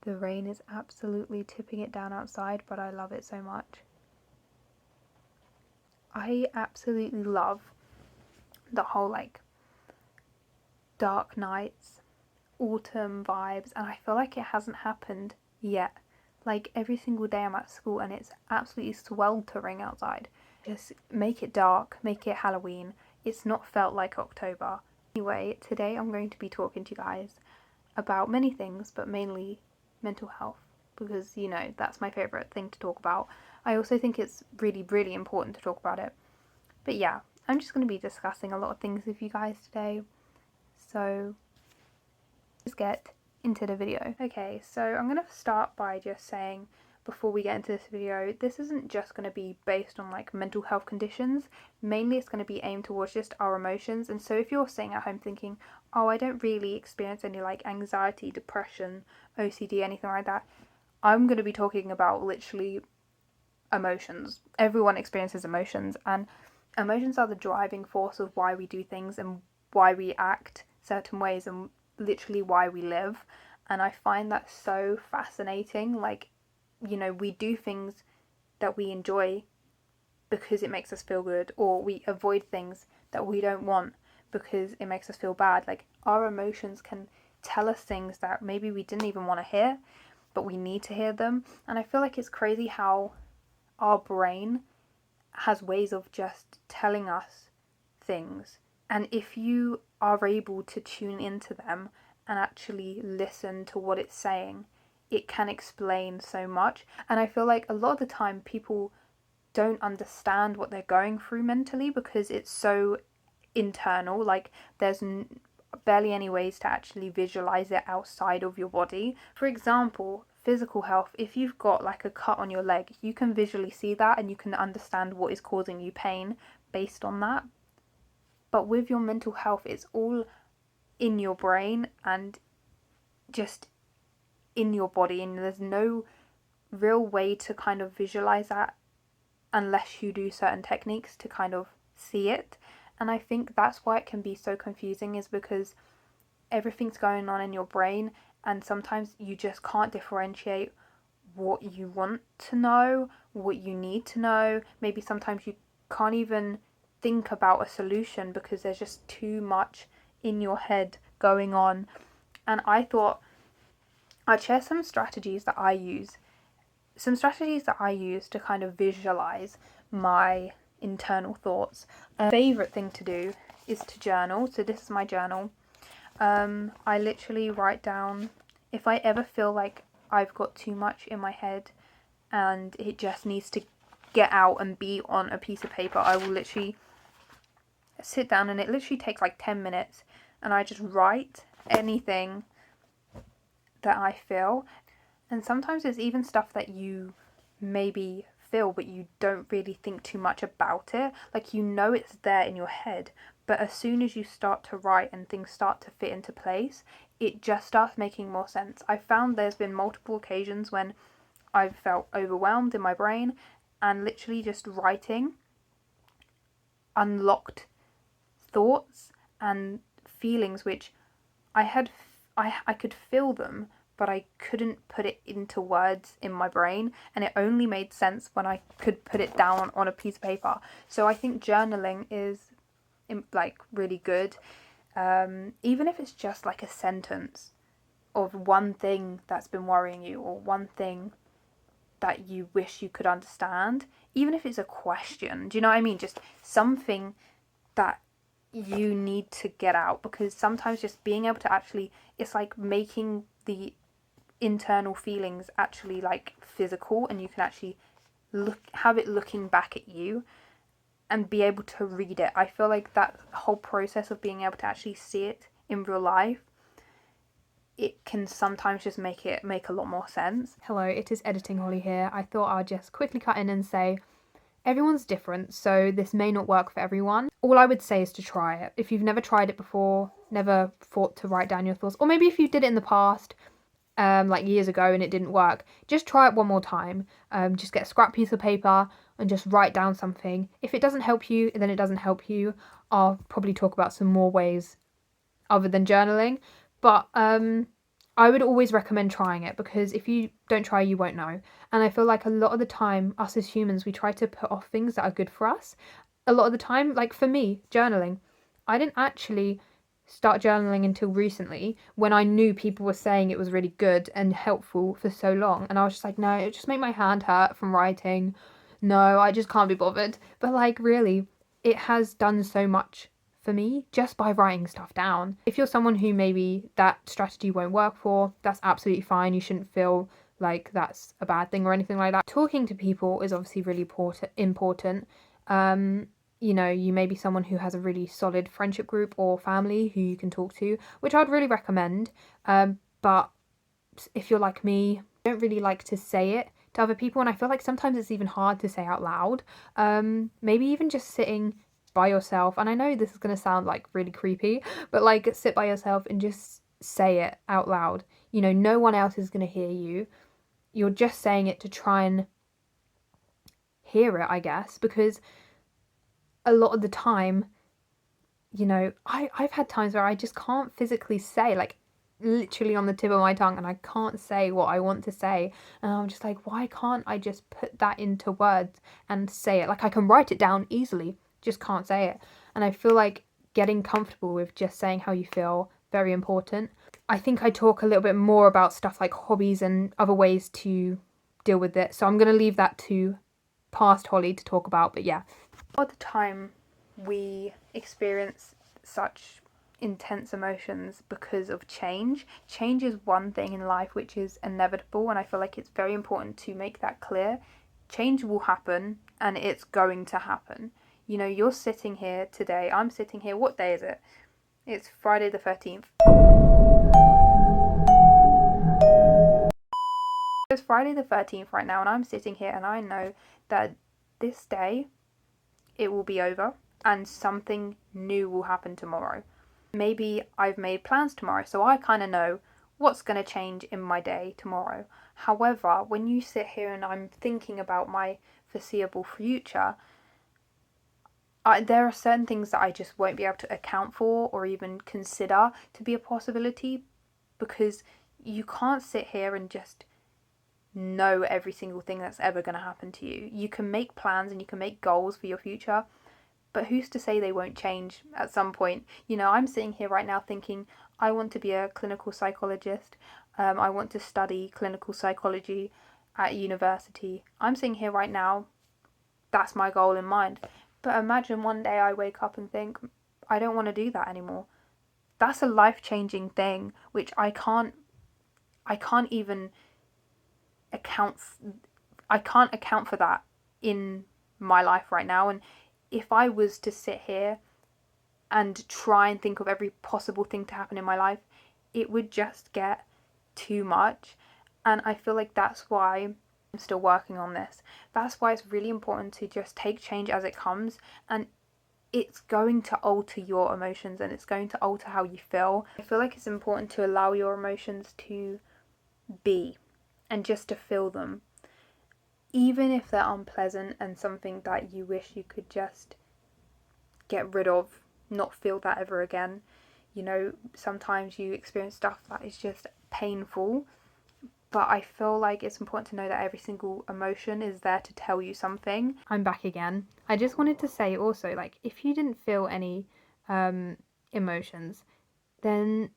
The rain is absolutely tipping it down outside, but I love it so much. I absolutely love the whole like dark nights, autumn vibes, and I feel like it hasn't happened yet. Like every single day I'm at school and it's absolutely sweltering outside. Just make it dark, make it Halloween. It's not felt like October. Anyway, today I'm going to be talking to you guys about many things, but mainly mental health, because you know that's my favourite thing to talk about. I also think it's really, really important to talk about it. But yeah, I'm just going to be discussing a lot of things with you guys today. So let's get into the video. Okay, so I'm going to start by just saying, before we get into this video, this isn't just going to be based on like mental health conditions. Mainly it's going to be aimed towards just our emotions. And so if you're sitting at home thinking, oh, I don't really experience any like anxiety, depression, OCD, anything like that, I'm going to be talking about literally emotions. Everyone experiences emotions, and emotions are the driving force of why we do things and why we act certain ways and literally why we live. And I find that so fascinating. Like, you know, we do things that we enjoy because it makes us feel good, or we avoid things that we don't want because it makes us feel bad. Like, our emotions can tell us things that maybe we didn't even want to hear, but we need to hear them. And I feel like it's crazy how our brain has ways of just telling us things. And if you are able to tune into them and actually listen to what it's saying, it can explain so much. And I feel like a lot of the time people don't understand what they're going through mentally because it's so internal. Like, there's barely any ways to actually visualize it outside of your body. For example, physical health, if you've got like a cut on your leg, you can visually see that and you can understand what is causing you pain based on that. But with your mental health, it's all in your brain and just in your body, and there's no real way to kind of visualize that unless you do certain techniques to kind of see it. And I think that's why it can be so confusing, is because everything's going on in your brain, and sometimes you just can't differentiate what you want to know, what you need to know. Maybe sometimes you can't even think about a solution because there's just too much in your head going on. And I thought I'd share some strategies that I use. Some strategies that I use to kind of visualize my internal thoughts. A favourite thing to do is to journal. So this is my journal. I literally write down, if I ever feel like I've got too much in my head and it just needs to get out and be on a piece of paper, I will literally sit down, and it literally takes like 10 minutes, and I just write anything that I feel. And sometimes it's even stuff that you maybe feel but you don't really think too much about it. Like, you know it's there in your head, but as soon as you start to write and things start to fit into place, it just starts making more sense. I found there's been multiple occasions when I've felt overwhelmed in my brain, and literally just writing unlocked thoughts and feelings which I could feel them, but I couldn't put it into words in my brain, and it only made sense when I could put it down on a piece of paper. So I think journaling is like really good, even if it's just like a sentence of one thing that's been worrying you, or one thing that you wish you could understand, even if it's a question. Do you know what I mean? Just something that you need to get out, because sometimes just being able to actually, it's like making the internal feelings actually like physical, and you can actually have it looking back at you and be able to read it. I feel like that whole process of being able to actually see it in real life, it can sometimes just make a lot more sense. Hello, it is Editing Holly here. I thought I'd just quickly cut in and say, everyone's different, so this may not work for everyone. All I would say is to try it. If you've never tried it before, never thought to write down your thoughts, or maybe if you did it in the past, like years ago, and it didn't work, just try it one more time. Just get a scrap piece of paper and just write down something. If it doesn't help you, then it doesn't help you. I'll probably talk about some more ways other than journaling. But I would always recommend trying it, because if you don't try, you won't know. And I feel like a lot of the time, us as humans, we try to put off things that are good for us. A lot of the time, like for me, journaling, I didn't actually start journaling until recently, when I knew people were saying it was really good and helpful for so long. And I was just like, no, it just made my hand hurt from writing. No, I just can't be bothered. But like, really, it has done so much for me just by writing stuff down. If you're someone who maybe that strategy won't work for, that's absolutely fine. You shouldn't feel like that's a bad thing or anything like that. Talking to people is obviously really important. You know, you may be someone who has a really solid friendship group or family who you can talk to, which I'd really recommend. But if you're like me, I don't really like to say it to other people, and I feel like sometimes it's even hard to say out loud. Maybe even just sitting by yourself, and I know this is going to sound like really creepy, but like sit by yourself and just say it out loud. You know, no one else is going to hear you. You're just saying it to try and hear it, I guess, because a lot of the time, you know, I've had times where I just can't physically say, like, literally on the tip of my tongue, and I can't say what I want to say, and I'm just like, why can't I just put that into words and say it? Like, I can write it down easily, just can't say it. And I feel like getting comfortable with just saying how you feel, very important. I think I talk a little bit more about stuff like hobbies and other ways to deal with it, so I'm going to leave that to past Holly to talk about. But yeah, all the time we experience such intense emotions because of change. Change is one thing in life which is inevitable, and I feel like it's very important to make that clear. Change will happen, and it's going to happen. You know, you're sitting here today, I'm sitting here, what day is it? It's Friday the 13th. It's Friday the 13th right now, and I'm sitting here and I know that this day it will be over and something new will happen tomorrow. Maybe I've made plans tomorrow, so I kind of know what's going to change in my day tomorrow. However, when you sit here and I'm thinking about my foreseeable future, there are certain things that I just won't be able to account for or even consider to be a possibility, because you can't sit here and just know every single thing that's ever going to happen to you. You can make plans and you can make goals for your future, but who's to say they won't change at some point? You know, I'm sitting here right now thinking, I want to be a clinical psychologist. I want to study clinical psychology at university. I'm sitting here right now, that's my goal in mind. But imagine one day I wake up and think, I don't want to do that anymore. That's a life-changing thing, which I can't even account for that in my life right now. And if I was to sit here and try and think of every possible thing to happen in my life, it would just get too much. And I feel like that's why I'm still working on this. That's why it's really important to just take change as it comes, and it's going to alter your emotions and it's going to alter how you feel. I feel like it's important to allow your emotions to be and just to feel them, even if they're unpleasant and something that you wish you could just get rid of, not feel that ever again. You know, sometimes you experience stuff that is just painful, but I feel like it's important to know that every single emotion is there to tell you something. I'm back again. I just wanted to say also, like, if you didn't feel any emotions, then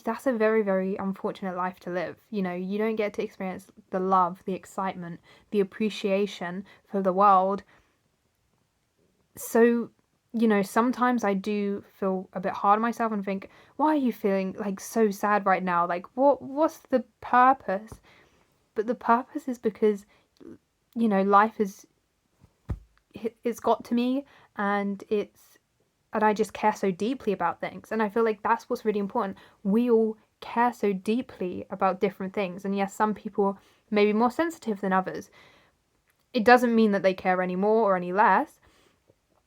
that's a very, very unfortunate life to live. You know, you don't get to experience the love, the excitement, the appreciation for the world. So, you know, sometimes I do feel a bit hard on myself and think, why are you feeling like so sad right now? Like, what's the purpose? But the purpose is because, you know, life it's got to me, and I just care so deeply about things. And I feel like that's what's really important. We all care so deeply about different things. And yes, some people may be more sensitive than others. It doesn't mean that they care any more or any less.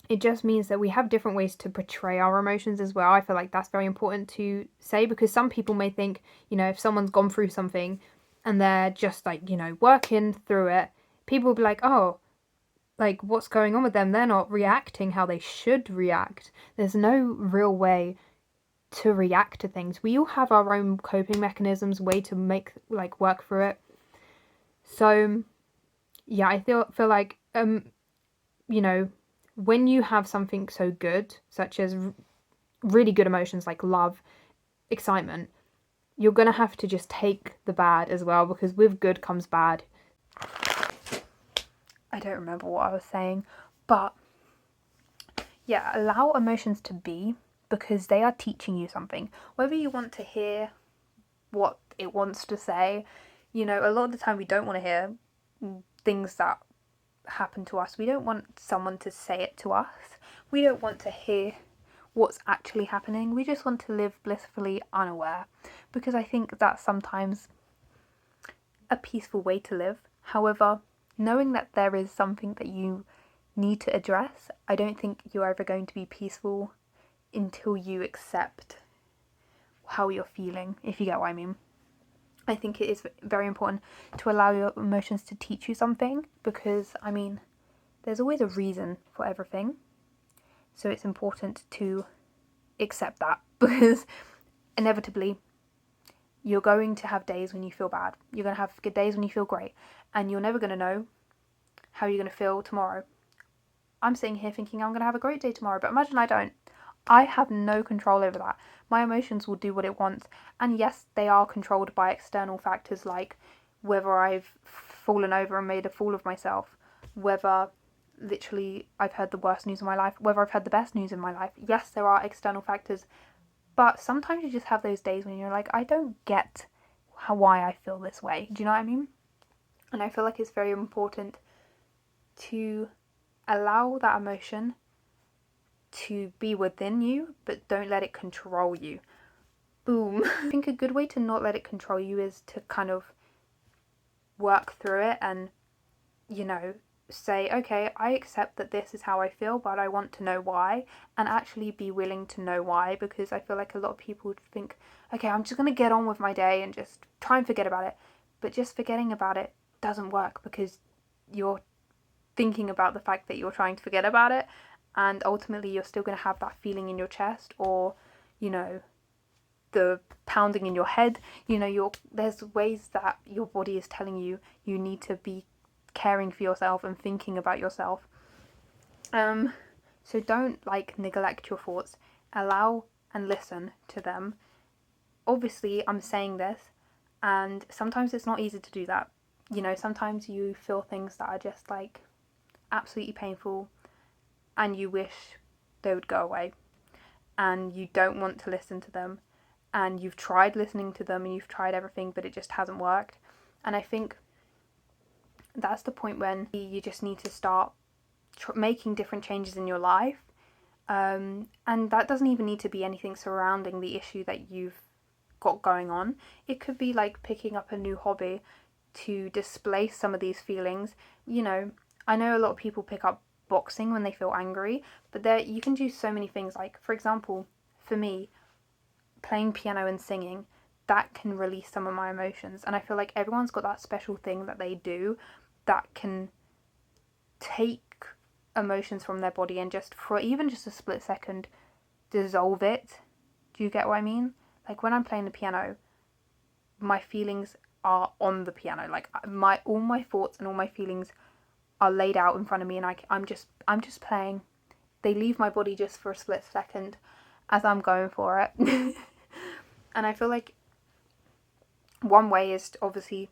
It just means that we have different ways to portray our emotions as well. I feel like that's very important to say, because some people may think, you know, if someone's gone through something and they're just like, you know, working through it, people will be like, oh, like, what's going on with them? They're not reacting how they should react. There's no real way to react to things. We all have our own coping mechanisms, way to make like work through it. So yeah, I feel like you know, when you have something so good, such as really good emotions like love, excitement, you're gonna have to just take the bad as well, because with good comes bad. I don't remember what I was saying, but yeah, allow emotions to be, because they are teaching you something. Whether you want to hear what it wants to say, a lot of the time we don't want to hear things that happen to us. We don't want someone to say it to us. We don't want to hear what's actually happening. We just want to live blissfully unaware, because I think that's sometimes a peaceful way to live. However, knowing that there is something that you need to address, I don't think you're ever going to be peaceful until you accept how you're feeling, if you get what I mean. I think it is very important to allow your emotions to teach you something, because, there's always a reason for everything. So it's important to accept that, because inevitably you're going to have days when you feel bad. You're going to have good days when you feel great, and you're never going to know how you're going to feel tomorrow. I'm sitting here thinking I'm going to have a great day tomorrow, but imagine I don't. I have no control over that. My emotions will do what it wants. And yes, they are controlled by external factors, like whether I've fallen over and made a fool of myself, whether literally I've heard the worst news of my life, whether I've had the best news in my life. Yes, there are external factors, but sometimes you just have those days when you're like, I don't get why I feel this way. Do you know what I mean? And I feel like it's very important to allow that emotion to be within you, but don't let it control you. Boom. I think a good way to not let it control you is to kind of work through it and, say, okay, I accept that this is how I feel, but I want to know why, and actually be willing to know why, because I feel like a lot of people think, okay, I'm just going to get on with my day and just try and forget about it. But just forgetting about it doesn't work, because you're thinking about the fact that you're trying to forget about it, and ultimately you're still going to have that feeling in your chest, or the pounding in your head. There's ways that your body is telling you need to be caring for yourself and thinking about yourself. So don't neglect your thoughts. Allow and listen to them. Obviously I'm saying this, and sometimes it's not easy to do that. Sometimes you feel things that are just absolutely painful, and you wish they would go away, and you don't want to listen to them, and you've tried listening to them and you've tried everything, but it just hasn't worked. And I think that's the point when you just need to start making different changes in your life, and that doesn't even need to be anything surrounding the issue that you've got going on. It could be picking up a new hobby to displace some of these feelings. I know a lot of people pick up boxing when they feel angry, but you can do so many things. For example, for me, playing piano and singing, that can release some of my emotions, and I feel like everyone's got that special thing that they do that can take emotions from their body and just for even just a split second dissolve it. Do you get what I mean? When I'm playing the piano, my feelings are on the piano. All my thoughts and all my feelings are laid out in front of me, and I'm just playing. They leave my body just for a split second as I'm going for it. And I feel like one way is to obviously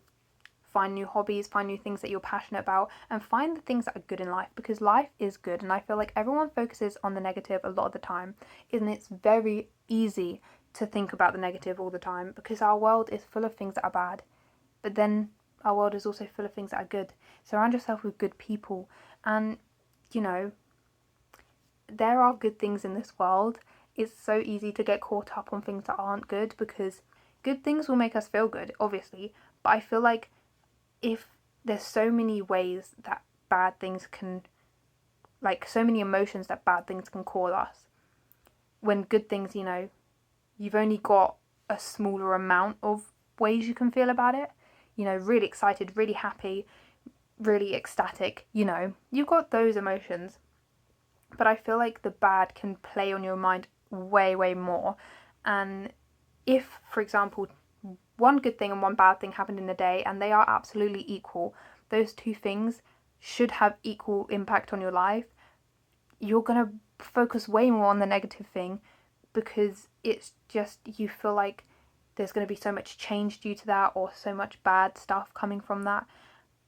find new hobbies, find new things that you're passionate about, and find the things that are good in life, because life is good. And I feel like everyone focuses on the negative a lot of the time, and it's very easy to think about the negative all the time, because our world is full of things that are bad, but then our world is also full of things that are good. Surround yourself with good people, and there are good things in this world. It's so easy to get caught up on things that aren't good, because good things will make us feel good, obviously, but I feel like if there's so many ways that bad things can, so many emotions that bad things can cause us, when good things, you've only got a smaller amount of ways you can feel about it. Really excited, really happy, really ecstatic, you've got those emotions. But I feel like the bad can play on your mind way, way more. And if, for example, one good thing and one bad thing happened in a day and they are absolutely equal, those two things should have equal impact on your life, you're going to focus way more on the negative thing because it's just, you feel like there's going to be so much change due to that or so much bad stuff coming from that.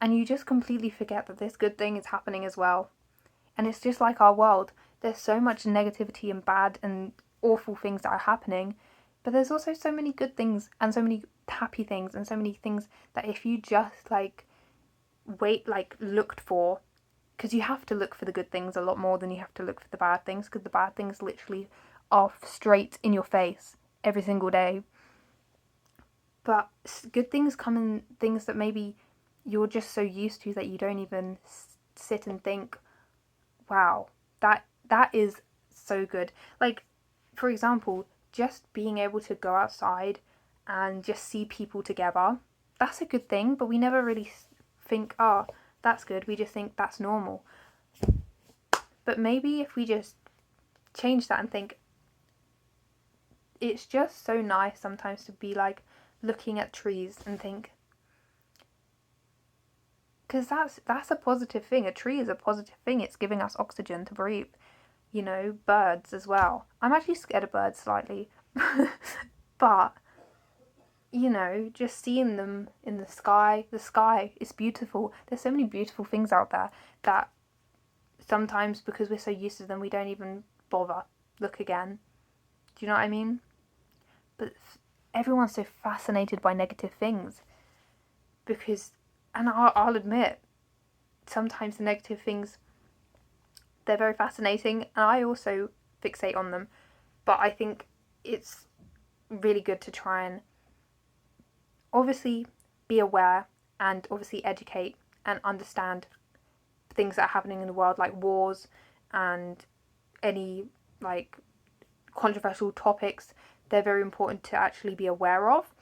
And you just completely forget that this good thing is happening as well. And it's just like our world. There's so much negativity and bad and awful things that are happening, but there's also so many good things and so many happy things and so many things that if you just looked for, because you have to look for the good things a lot more than you have to look for the bad things, because the bad things literally are straight in your face every single day. But good things come in things that maybe you're just so used to that you don't even sit and think, wow, that is so good. Like, for example, just being able to go outside and just see people together, that's a good thing, but we never really think, oh, that's good. We just think that's normal. But maybe if we just change that and think, it's just so nice sometimes to be like looking at trees and think, because that's a positive thing. A tree is a positive thing. It's giving us oxygen to breathe. You know, birds as well. I'm actually scared of birds slightly. But, you know, just seeing them in the sky is beautiful. There's so many beautiful things out there that sometimes because we're so used to them, we don't even bother. Look again. Do you know what I mean? But everyone's so fascinated by negative things because, and I'll admit, sometimes the negative things, they're very fascinating and I also fixate on them. But I think it's really good to try and obviously be aware and obviously educate and understand things that are happening in the world, like wars and any like controversial topics. They're very important to actually be aware of,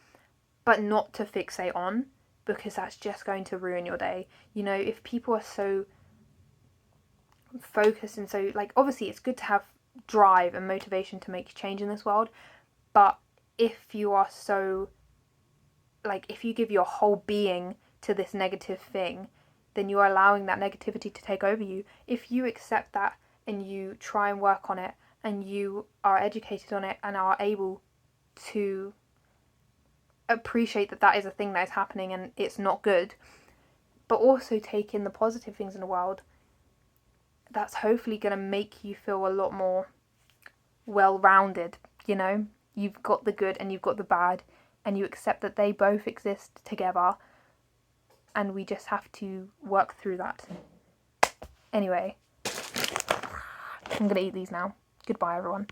but not to fixate on, because that's just going to ruin your day. You know, if people are so focused and so, like, obviously it's good to have drive and motivation to make change in this world, but if you are so, like, if you give your whole being to this negative thing, then you are allowing that negativity to take over you. If you accept that and you try and work on it and you are educated on it and are able to appreciate that that is a thing that is happening and it's not good, but also take in the positive things in the world, that's hopefully going to make you feel a lot more well-rounded, you know? You've got the good and you've got the bad, and you accept that they both exist together, and we just have to work through that. Anyway, I'm going to eat these now. Goodbye, everyone.